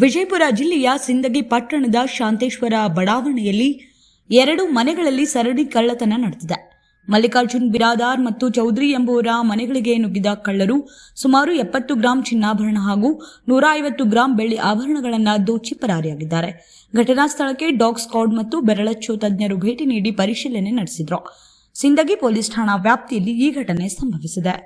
ವಿಜಯಪುರ ಜಿಲ್ಲೆಯ ಸಿಂದಗಿ ಪಟ್ಟಣದ ಶಾಂತೇಶ್ವರ ಬಡಾವಣೆಯಲ್ಲಿ 2 ಮನೆಗಳಲ್ಲಿ ಸರಣಿ ಕಳ್ಳತನ ನಡೆದಿದೆ. ಮಲ್ಲಿಕಾರ್ಜುನ್ ಬಿರಾದಾರ್ ಮತ್ತು ಚೌಧರಿ ಎಂಬುವರ ಮನೆಗಳಿಗೆ ನುಗ್ಗಿದ ಕಳ್ಳರು ಸುಮಾರು 70 ಗ್ರಾಂ ಚಿನ್ನಾಭರಣ ಹಾಗೂ 150 ಗ್ರಾಂ ಬೆಳ್ಳಿ ಆಭರಣಗಳನ್ನು ದೋಚಿ ಪರಾರಿಯಾಗಿದ್ದಾರೆ. ಘಟನಾ ಸ್ಥಳಕ್ಕೆ ಡಾಗ್ ಸ್ಕ್ವಾಡ್ ಮತ್ತು ಬೆರಳಚ್ಚು ತಜ್ಞರು ಭೇಟಿ ನೀಡಿ ಪರಿಶೀಲನೆ ನಡೆಸಿದರು. ಸಿಂದಗಿ ಪೊಲೀಸ್ ಠಾಣಾ ವ್ಯಾಪ್ತಿಯಲ್ಲಿ ಈ ಘಟನೆ ಸಂಭವಿಸಿದೆ.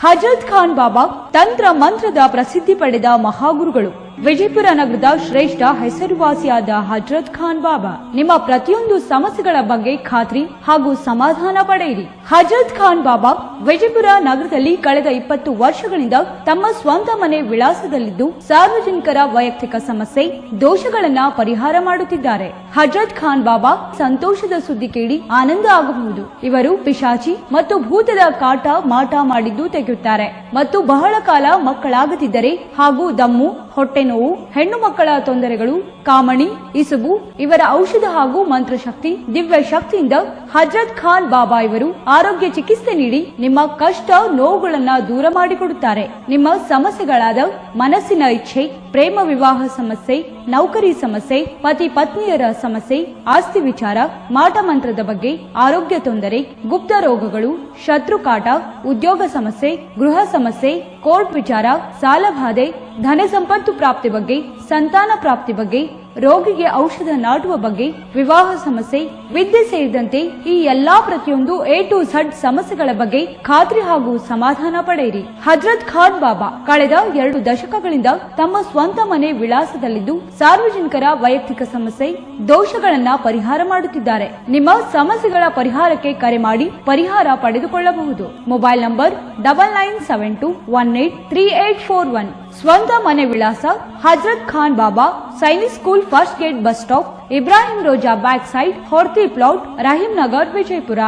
ಹಜರತ್ ಖಾನ್ ಬಾಬಾ ತಂತ್ರ ಮಂತ್ರದ ಪ್ರಸಿದ್ಧಿ ಪಡೆದ ಮಹಾಗುರುಗಳು. ವಿಜಯಪುರ ನಗರದ ಶ್ರೇಷ್ಠ ಹೆಸರುವಾಸಿಯಾದ ಹಜರತ್ ಖಾನ್ ಬಾಬಾ ನಿಮ್ಮ ಪ್ರತಿಯೊಂದು ಸಮಸ್ಯೆಗಳ ಬಗ್ಗೆ ಖಾತ್ರಿ ಹಾಗೂ ಸಮಾಧಾನ ಪಡೆಯಿರಿ. ಹಜರತ್ ಖಾನ್ ಬಾಬಾ ವಿಜಯಪುರ ನಗರದಲ್ಲಿ ಕಳೆದ 20 ವರ್ಷಗಳಿಂದ ತಮ್ಮ ಸ್ವಂತ ಮನೆ ವಿಳಾಸದಲ್ಲಿದ್ದು ಸಾರ್ವಜನಿಕರ ವೈಯಕ್ತಿಕ ಸಮಸ್ಯೆ ದೋಷಗಳನ್ನ ಪರಿಹಾರ ಮಾಡುತ್ತಿದ್ದಾರೆ. ಹಜರತ್ ಖಾನ್ ಬಾಬಾ ಸಂತೋಷದ ಸುದ್ದಿ ಕೇಳಿ ಆನಂದ ಆಗಬಹುದು. ಇವರು ಪಿಶಾಚಿ ಮತ್ತು ಭೂತದ ಕಾಟ ಮಾಟ ಮಾಡಿದ್ದು ತೆಗೆಯುತ್ತಾರೆ ಮತ್ತು ಬಹಳ ಕಾಲ ಮಕ್ಕಳಾಗದಿದ್ದರೆ ಹಾಗೂ ದಮ್ಮು, ಹೊಟ್ಟೆ ನೋವು, ಹೆಣ್ಣು ಮಕ್ಕಳ ತೊಂದರೆಗಳು, ಕಾಮಣಿ, ಇಸುಬು ಇವರ ಔಷಧ ಹಾಗೂ ಮಂತ್ರಶಕ್ತಿ, ದಿವ್ಯ ಶಕ್ತಿಯಿಂದ ಹಜರತ್ ಖಾನ್ ಬಾಬಾ ಇವರು ಆರೋಗ್ಯ ಚಿಕಿತ್ಸೆ ನೀಡಿ ನಿಮ್ಮ ಕಷ್ಟ ನೋವುಗಳನ್ನ ದೂರ ಮಾಡಿಕೊಡುತ್ತಾರೆ. ನಿಮ್ಮ ಸಮಸ್ಯೆಗಳಾದ ಮನಸ್ಸಿನ ಇಚ್ಛೆ, ಪ್ರೇಮ ವಿವಾಹ ಸಮಸ್ಯೆ, ನೌಕರಿ ಸಮಸ್ಯೆ, ಪತಿ ಪತ್ನಿಯರ ಸಮಸ್ಯೆ, ಆಸ್ತಿ ವಿಚಾರ, ಮಾಟ ಮಂತ್ರದ ಬಗ್ಗೆ, ಆರೋಗ್ಯ ತೊಂದರೆ, ಗುಪ್ತ ರೋಗಗಳು, ಶತ್ರುಕಾಟ, ಉದ್ಯೋಗ ಸಮಸ್ಯೆ, ಗೃಹ ಸಮಸ್ಯೆ, ಕೋರ್ಟ್ ವಿಚಾರ, ಸಾಲಬಾಧೆ, ಧನ ಸಂಪತ್ತು ಪ್ರಾಪ್ತಿ ಬಗ್ಗೆ, ಸಂತಾನ ಪ್ರಾಪ್ತಿ ಬಗ್ಗೆ, ರೋಗಿಗೆ ಔಷಧ ನಾಟುವ ಬಗ್ಗೆ, ವಿವಾಹ ಸಮಸ್ಯೆ, ವಿದ್ಯೆ ಸೇರಿದಂತೆ ಈ ಎಲ್ಲಾ ಪ್ರತಿಯೊಂದು A to Z ಸಮಸ್ಯೆಗಳ ಬಗ್ಗೆ ಖಾತ್ರಿ ಹಾಗೂ ಸಮಾಧಾನ ಪಡೆಯಿರಿ. ಹಜರತ್ ಖಾನ್ ಬಾಬಾ ಕಳೆದ 2 ದಶಕಗಳಿಂದ ತಮ್ಮ ಸ್ವಂತ ಮನೆ ವಿಳಾಸದಲ್ಲಿದ್ದು ಸಾರ್ವಜನಿಕರ ವೈಯಕ್ತಿಕ ಸಮಸ್ಯೆ ದೋಷಗಳನ್ನ ಪರಿಹಾರ ಮಾಡುತ್ತಿದ್ದಾರೆ. ನಿಮ್ಮ ಸಮಸ್ಯೆಗಳ ಪರಿಹಾರಕ್ಕೆ ಕರೆ ಮಾಡಿ ಪರಿಹಾರ ಪಡೆದುಕೊಳ್ಳಬಹುದು. Mobile number 9972183841. ಸ್ವಂತ ಮನೆ ವಿಳಾಸ Hazrat Khan Baba, Sainik school, first gate, bus stop, Ibrahim Roza back side, Horti plot, Rahim Nagar, Vijayapura.